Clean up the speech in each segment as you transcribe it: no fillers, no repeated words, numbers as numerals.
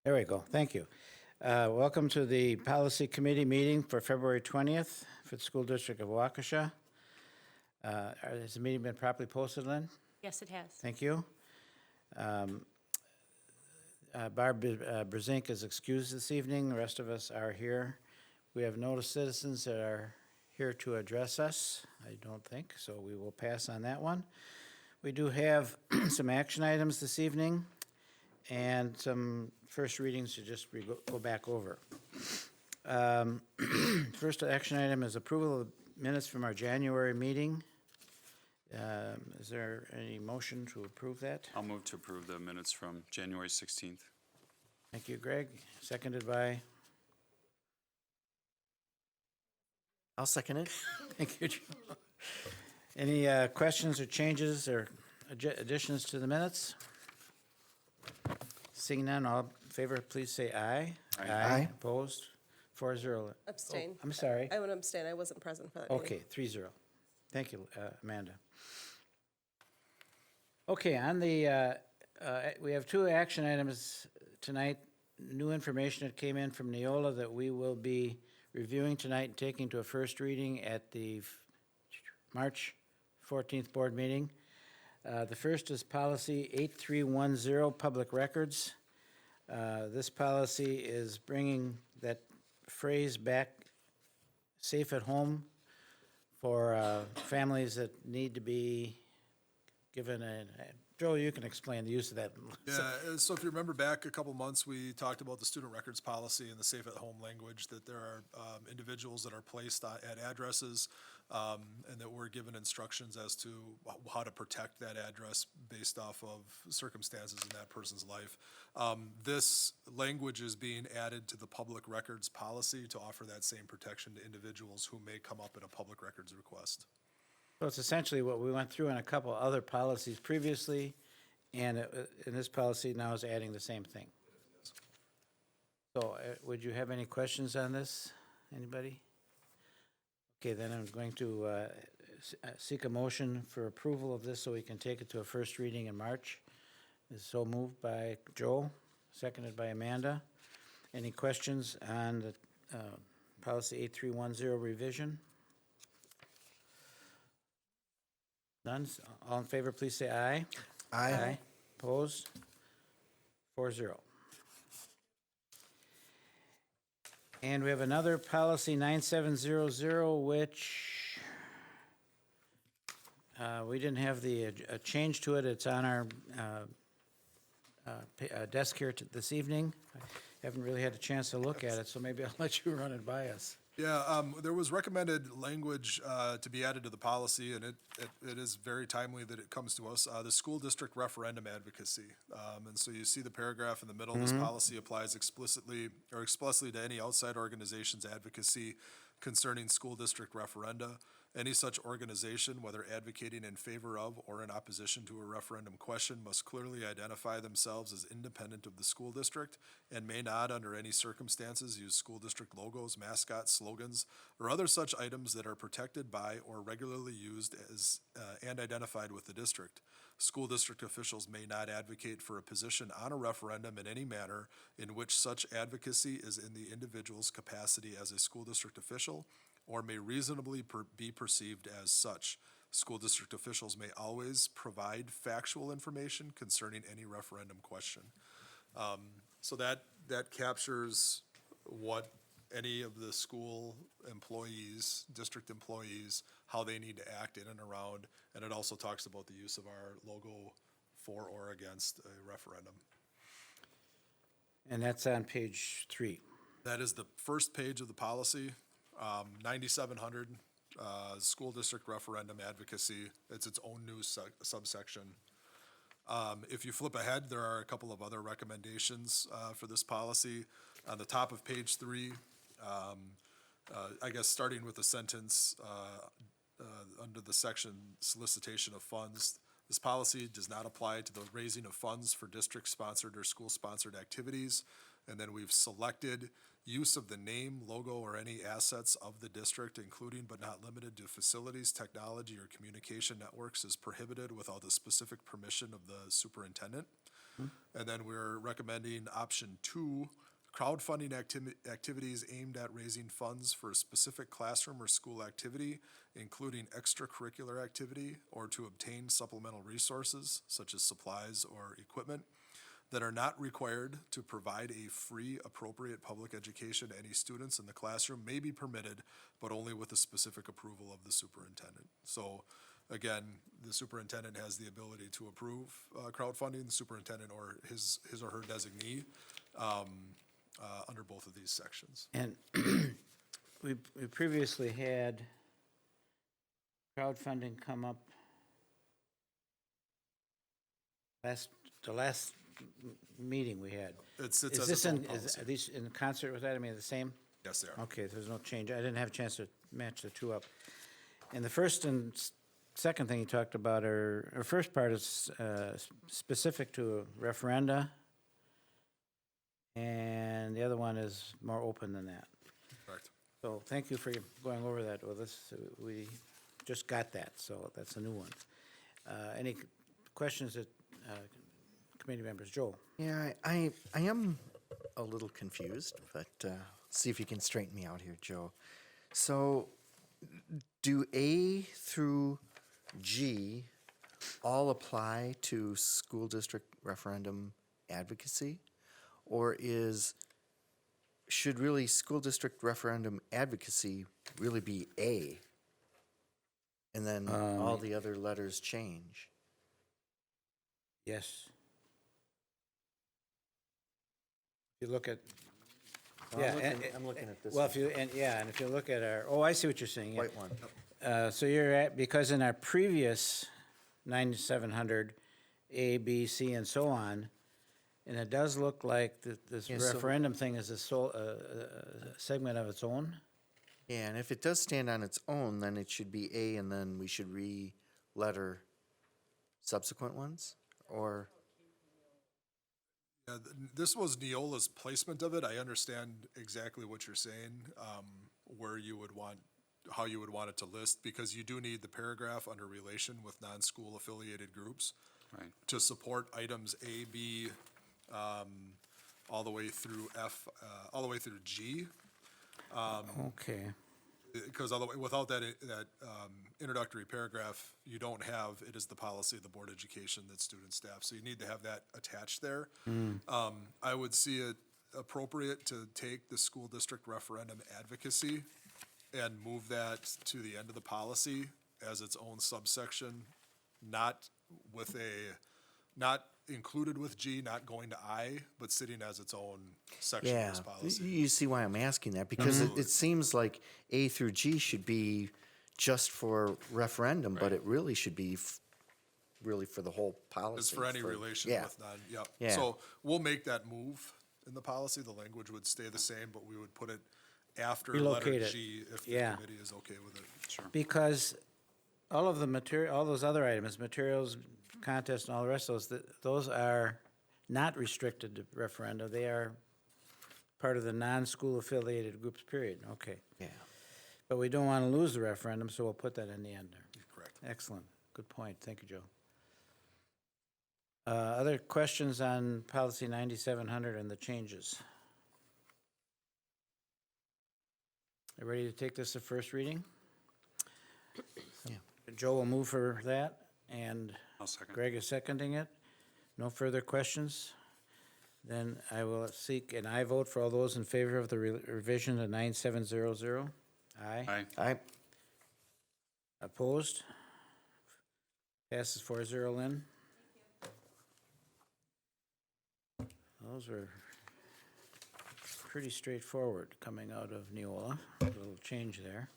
There we go. Thank you. Welcome to the Policy Committee meeting for February 20th for the School District of Waukesha. Has the meeting been properly posted, Lynn? Yes, it has. Thank you. Barb Brezink is excused this evening. The rest of us are here. We have no citizens that are here to address us, I don't think, so we will pass on that one. We do have some action items this evening and some first readings to just go back over. First action item is approval of minutes from our January meeting. Is there any motion to approve that? I'll move to approve the minutes from January 16th. Thank you, Greg. Seconded by, I'll second it. thank you, Joe. Any questions or changes or additions to the minutes? Seeing none, all in favor, please say aye. Aye. Aye. Opposed? 4-0. Abstain. I'm sorry. I would abstain. I wasn't present for that meeting. Okay, 3-0. Thank you, Amanda. Okay, on the, we have two action items tonight. New information that came in from Neola that we will be reviewing tonight and taking to a first reading at the March 14th board meeting. The first is policy 8310, public records. This policy is bringing that phrase back, safe at home, for families that need to be given a, Joe, you can explain the use of that. Yeah, so if you remember back a couple months, we talked about the student records policy and the safe at home language, that there are individuals that are placed at addresses and that we're given instructions as to how to protect that address based off of circumstances in that person's life. This language is being added to the public records policy to offer that same protection to individuals who may come up in a public records request. So it's essentially what we went through in a couple other policies previously, and in this policy now is adding the same thing. So would you have any questions on this? Anybody? Okay, then I'm going to seek a motion for approval of this so we can take it to a first reading in March. Is so moved by Joe, seconded by Amanda. Any questions on the policy 8310 revision? None? All in favor, please say aye. Aye. Opposed? 4-0. And we have another policy 9700, which we didn't have a change to it. It's on our desk here this evening. I haven't really had a chance to look at it, so maybe I'll let you run it by us. Yeah, there was recommended language to be added to the policy, and it is very timely that it comes to us. The school district referendum advocacy. And so you see the paragraph in the middle. This policy applies explicitly to any outside organization's advocacy concerning school district referenda. Any such organization, whether advocating in favor of or in opposition to a referendum question, must clearly identify themselves as independent of the school district and may not, under any circumstances, use school district logos, mascots, slogans, or other such items that are protected by or regularly used as and identified with the district. School district officials may not advocate for a position on a referendum in any manner in which such advocacy is in the individual's capacity as a school district official or may reasonably be perceived as such. School district officials may always provide factual information concerning any referendum question. So that captures what any of the school employees, district employees, how they need to act in and around, and it also talks about the use of our logo for or against a referendum. And that's on page 3. That is the first page of the policy. 9700, school district referendum advocacy. It's its own new subsection. If you flip ahead, there are a couple of other recommendations for this policy. On the top of page 3, I guess starting with the sentence under the section solicitation of funds, this policy does not apply to the raising of funds for district-sponsored or school-sponsored activities. And then we've selected use of the name, logo, or any assets of the district, including but not limited to facilities, technology, or communication networks, is prohibited without the specific permission of the superintendent. And then we're recommending option 2, crowdfunding activities aimed at raising funds for a specific classroom or school activity, including extracurricular activity, or to obtain supplemental resources such as supplies or equipment that are not required to provide a free, appropriate public education to any students in the classroom may be permitted, but only with the specific approval of the superintendent. So again, the superintendent has the ability to approve crowdfunding, the superintendent or his or her designee, under both of these sections. And we previously had crowdfunding come up the last meeting we had. It's Is as this its own in, policy. are these in concert with that? I mean, the same? Yes, they are. Okay, there's no change. I didn't have a chance to match the two up. And the first and second thing you talked about or first part is specific to referenda, and the other one is more open than that. Correct. So thank you for going over that with us. We just got that, so that's a new one. Any questions that committee members? Joe? Yeah, I am a little confused, but see if you can straighten me out here, Joe. So do A through G all apply to school district referendum advocacy? Or should really school district referendum advocacy really be A? And then all the other letters change? Yes. If you look at, Well, yeah. I'm looking at this Well, one. if you, and if you look at our, I see what you're saying. yeah. White one. So you're at, because in our previous 9700, A, B, C, and so on, and it does look like this Yeah, so- referendum thing is a segment of its own? Yeah, and if it does stand on its own, then it should be A, and then we should re-letter subsequent ones? Or, Yeah, this was Neola's placement of it. I understand exactly what you're saying, where you would want, how you would want it to list, because you do need the paragraph under relation with non-school affiliated groups Right. to support items A, B, all the way through F, all the way through G. Okay. Because otherwise, without that introductory paragraph, you don't have, it is the policy of the Board of Education that student staff, so you need to have that attached there. I would see it appropriate to take the school district referendum advocacy and move that to the end of the policy as its own subsection, not included with G, not going to I, but sitting as its own section of yeah, this policy. you see why I'm asking that, because it seems like A through G should be just for referendum, but it really should be really for the whole policy. It's for any relation yeah. with non, yep. Yeah. So we'll make that move in the policy. The language would stay the same, but we would put it after letter Relocate it. G if the Yeah. committee is okay with it. Sure. Because all of the material, all those other items, materials, contests, and all the rest of those are not restricted to referenda. They are part of the non-school affiliated groups, period. Okay. Yeah. But we don't want to lose the referendum, so we'll put that in the end there. Correct. Excellent. Good point. Thank you, Joe. Other questions on policy 9700 and the changes? You ready to take this to first reading? Yeah. Joe will move for that, and I'll second. Greg is seconding it. No further questions? Then I will seek, and I vote for all those in favor of the revision to 9700. Aye. Aye. Opposed? Passes 4-0, Lynn. Those were pretty straightforward coming out of Neola. A little change there.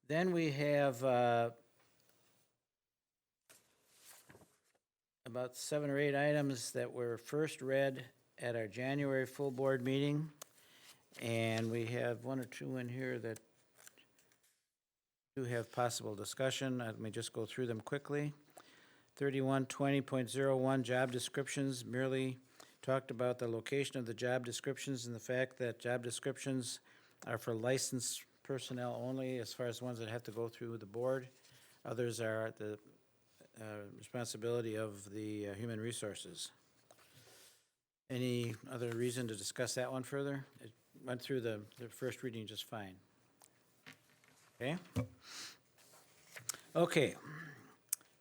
Then we have about 7 or 8 items that were first read at our January full board meeting. And we have 1 or 2 in here that do have possible discussion. Let me just go through them quickly. 3120.01, job descriptions, merely talked about the location of the job descriptions and the fact that job descriptions are for licensed personnel only, as far as ones that have to go through the board. Others are responsibility of the Human Resources. Any other reason to discuss that one further? It went through the first reading just fine. Okay? Okay.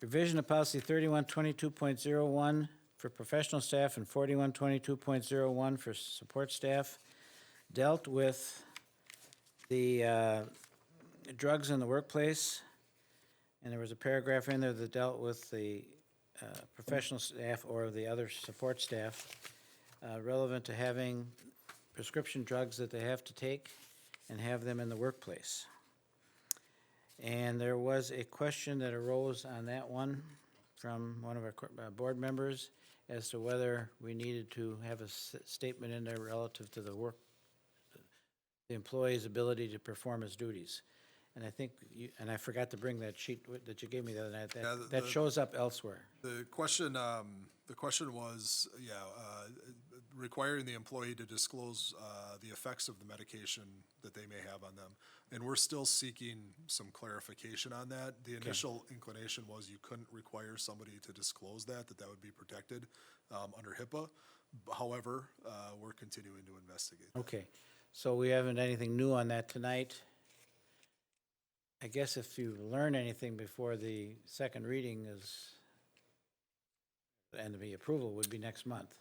Revision of policy 3122.01 for professional staff and 4122.01 for support staff dealt with the drugs in the workplace, and there was a paragraph in there that dealt with the professional staff or the other support staff relevant to having prescription drugs that they have to take and have them in the workplace. And there was a question that arose on that one from one of our board members as to whether we needed to have a statement in there relative to the employee's ability to perform his duties. And I think and I forgot to bring that sheet that you gave me the other night. That shows up elsewhere. The question was, requiring the employee to disclose the effects of the medication that they may have on them. And we're still seeking some clarification on that. The initial inclination was you couldn't require somebody to disclose that would be protected under HIPAA. However, we're continuing to investigate that. Okay, so we haven't anything new on that tonight. I guess if you learn anything before the second reading and the approval would be next month.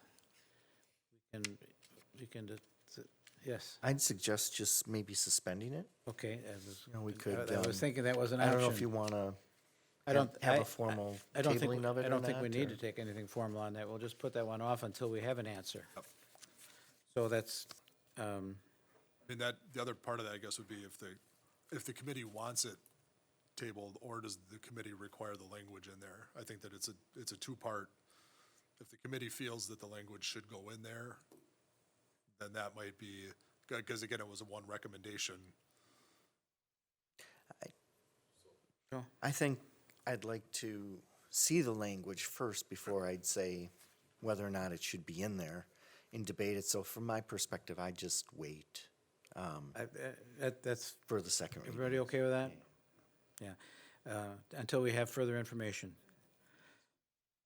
We can, yes, I'd suggest just maybe suspending it. okay. We could. I was thinking that was an I option. don't know if you want to I don't have a formal I don't think, tabling of it I or don't think we not, need or- to take anything formal on that. We'll just put that one off until we have an answer. So that's, I mean, the other part of that, I guess, would be if the committee wants it tabled, or does the committee require the language in there? I think that it's a two-part. If the committee feels that the language should go in there, then that might be, because again, it was one recommendation. I think I'd like to see the language first before I'd say whether or not it should be in there and debate it. So from my perspective, I just wait that's, for the second reading. everybody okay with that? Yeah, until we have further information.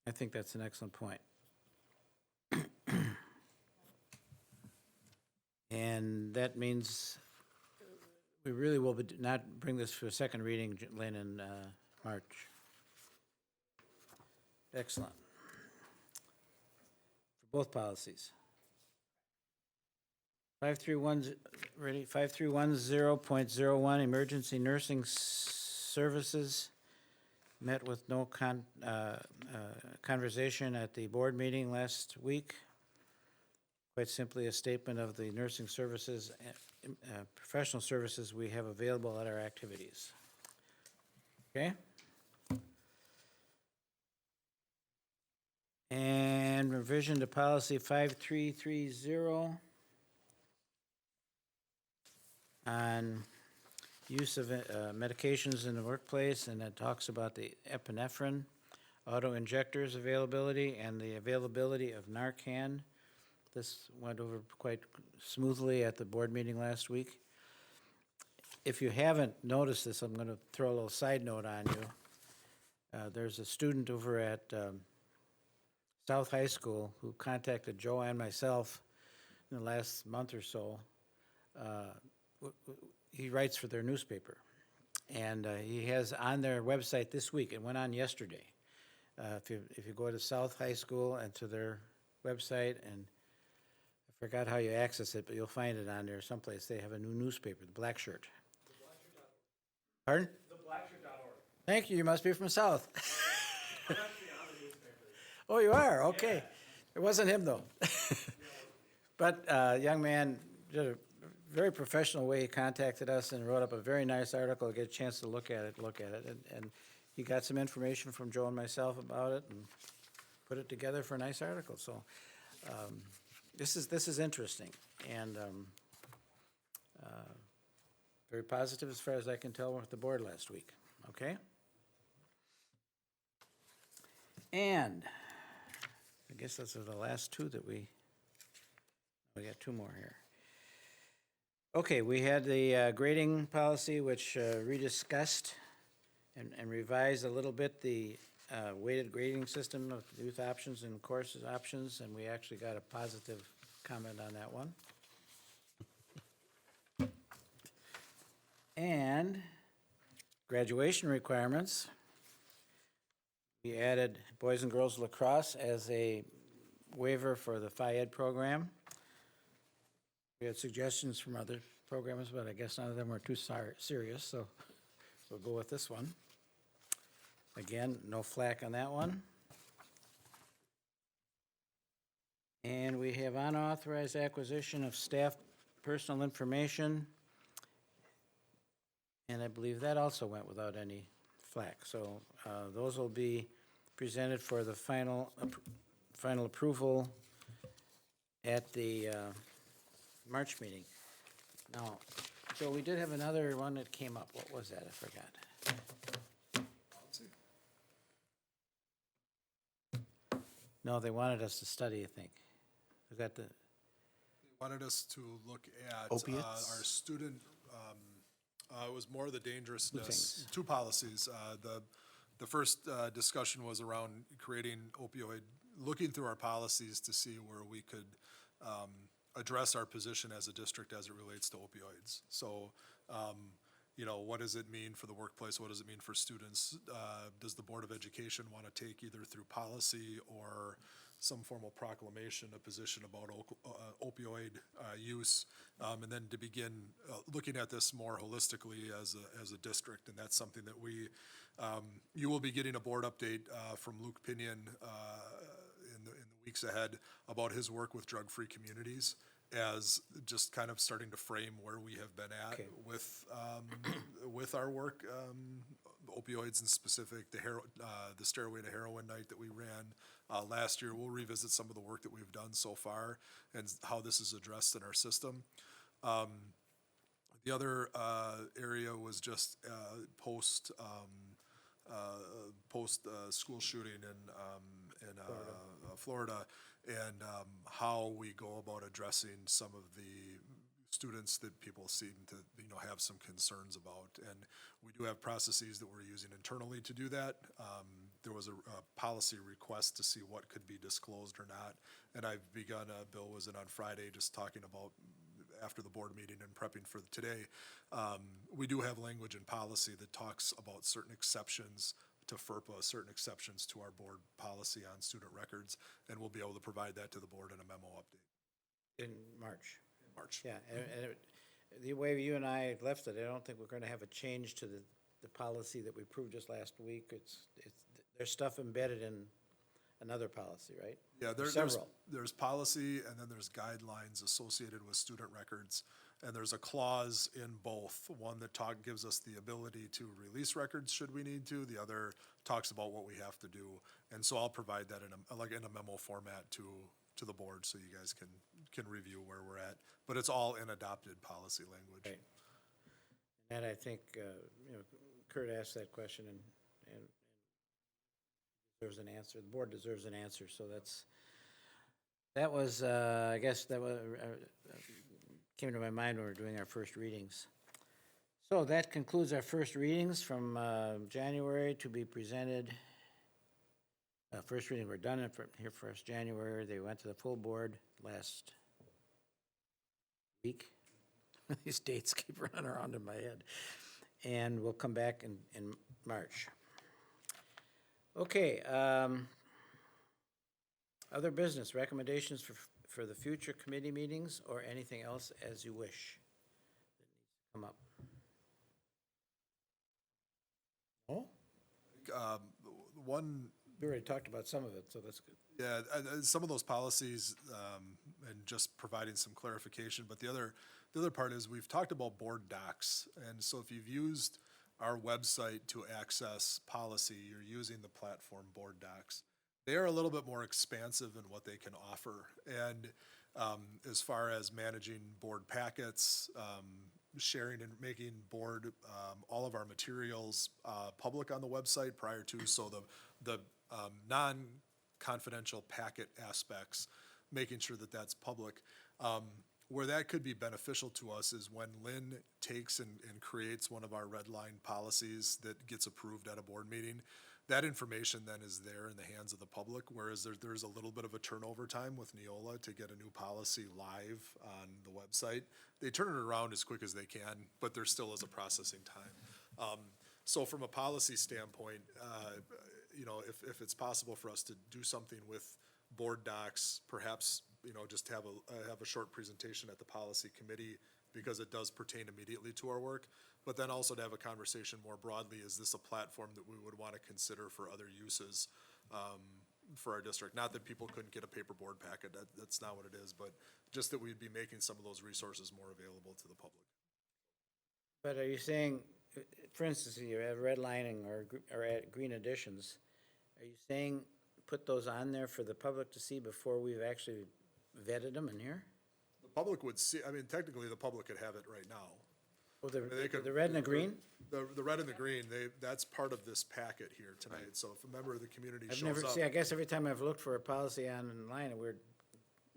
I think that's an excellent point. And that means we really will not bring this for a second reading, Lynn, in March. Excellent. For both policies. 531, ready, 5310.01, emergency nursing services. Met with no conversation at the board meeting last week. Quite simply a statement of the nursing services, professional services we have available at our activities. Okay? And revision to policy 5330 on use of medications in the workplace, and it talks about the epinephrine, auto injectors availability, and the availability of Narcan. This went over quite smoothly at the board meeting last week. If you haven't noticed this, I'm going to throw a little side note on you. There's a student over at South High School who contacted Joe and myself in the last month or so. He writes for their newspaper, and he has on their website this week, it went on yesterday. If you go to South High School and to their website, and I forgot how you access it, but you'll find it on there someplace. They have a new newspaper, the Black Shirt. Pardon? TheBlackShirt.org. Thank you. You must be from South. I'm actually on the newspaper. Oh, you are? Okay. Yeah. It wasn't him, though. But young man did a very professional way. He contacted us and wrote up a very nice article. Get a chance to look at it. And he got some information from Joe and myself about it and put it together for a nice article. So this is interesting and very positive as far as I can tell with the board last week. Okay? And I guess those are the last two that we got two more here. Okay, we had the grading policy, which rediscussed and revised a little bit the weighted grading system of youth options and courses options, and we actually got a positive comment on that one. And graduation requirements. We added boys and girls lacrosse as a waiver for the Phi Ed program. We had suggestions from other programs, but I guess none of them were too serious, so we'll go with this one. Again, no flack on that one. And we have unauthorized acquisition of staff personal information. And I believe that also went without any flack. So those will be presented for the final approval at the March meeting. Now, Joe, we did have another one that came up. What was that? I forgot. No, they wanted us to study, I think. We got the, Wanted us to look at Opiates? our student, it was more the dangerousness, things. two policies. The first discussion was around creating opioid, looking through our policies to see where we could address our position as a district as it relates to opioids. So, you know, what does it mean for the workplace? What does it mean for students? Does the Board of Education want to take either through policy or some formal proclamation, a position about opioid use, and then to begin looking at this more holistically as a district, and that's something that we, you will be getting a board update from Luke Pinion in the weeks ahead about his work with drug-free communities, as just kind of starting to frame where we have been at Okay. with our work, opioids in specific, the Stairway to Heroin night that we ran last year. We'll revisit some of the work that we've done so far and how this is addressed in our system. The other area was just post school shooting in Florida, and how we go about addressing some of the students that people seem to, have some concerns about. And we do have processes that we're using internally to do that. There was a policy request to see what could be disclosed or not. And I've begun, Bill was in on Friday just talking about, after the board meeting and prepping for today, we do have language in policy that talks about certain exceptions to FERPA, certain exceptions to our board policy on student records, and we'll be able to provide that to the board in a memo update in March. in March. Yeah, and the way you and I left it, I don't think we're going to have a change to the policy that we approved just last week. There's stuff embedded in another policy, right? Yeah, Several. there's policy, and then there's guidelines associated with student records. And there's a clause in both, one that gives us the ability to release records should we need to, the other talks about what we have to do. And so I'll provide that in a memo format to the board, so you guys can review where we're at. But it's all in adopted policy language. Right. And I think, Kurt asked that question and deserves an answer. The board deserves an answer, so that was, I guess that was, came to my mind when we were doing our first readings. So that concludes our first readings from January to be presented. First reading, we're done here first January. They went to the full board last week. These dates keep running around in my head. And we'll come back in March. Okay, other business, recommendations for the future committee meetings or anything else as you wish that needs to come up. Oh, One, we already talked about some of it, so that's good. yeah, some of those policies, and just providing some clarification, but the other part is we've talked about board docs. And so if you've used our website to access policy, you're using the platform board docs. They are a little bit more expansive in what they can offer. And as far as managing board packets, sharing and making board, all of our materials public on the website prior to, so the non-confidential packet aspects, making sure that that's public. Where that could be beneficial to us is when Lynn takes and creates one of our red line policies that gets approved at a board meeting, that information then is there in the hands of the public, whereas there's a little bit of a turnover time with Neola to get a new policy live on the website. They turn it around as quick as they can, but there still is a processing time. So from a policy standpoint, you know, if it's possible for us to do something with board docs, perhaps, you know, just have a short presentation at the policy committee, because it does pertain immediately to our work, but then also to have a conversation more broadly, is this a platform that we would want to consider for other uses for our district? Not that people couldn't get a paper board packet, that's not what it is, but just that we'd be making some of those resources more available to the public. But are you saying, for instance, you have redlining or add green additions, are you saying put those on there for the public to see before we've actually vetted them in here? The public would see, I mean, technically, the public could have it right now. Oh, They could- the red and the green? The red and the green, that's part of this packet here tonight, so if a member of the community I've shows never, up. see, I guess every time I've looked for a policy online,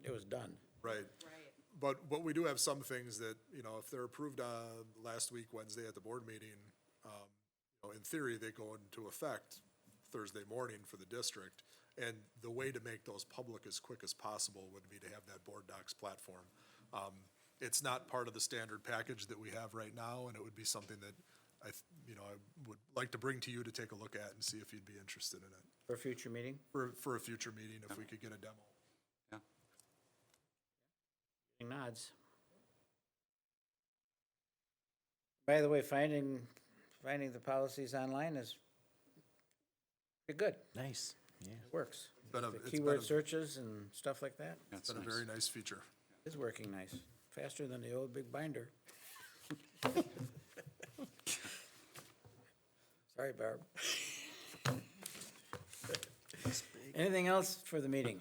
it was done. Right. But we do have some things that, you know, if they're approved last week, Wednesday at the board meeting, you know, in theory, they go into effect Thursday morning for the district. And the way to make those public as quick as possible would be to have that board docs platform. It's not part of the standard package that we have right now, and it would be something that I would like to bring to you to take a look at and see if you'd be interested in it. For a future meeting? For a future meeting, if we could get a demo. Yeah. Nods. By the way, finding the policies online is pretty good. Nice, yeah. It works. been a- The it's been keyword a- searches and stuff like that, That's It's been a nice. very nice feature. is working nice. Faster than the old big binder. Sorry, Barb. Anything else for the meeting?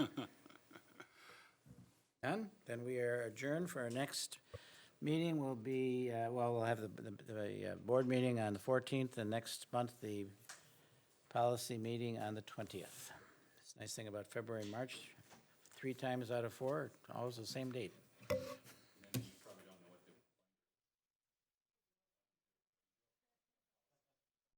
None? Then we are adjourned for our next meeting. Will be, we'll have the board meeting on the 14th, and next month, the policy meeting on the 20th. It's a nice thing about February and March, 3 times out of 4, always the same date.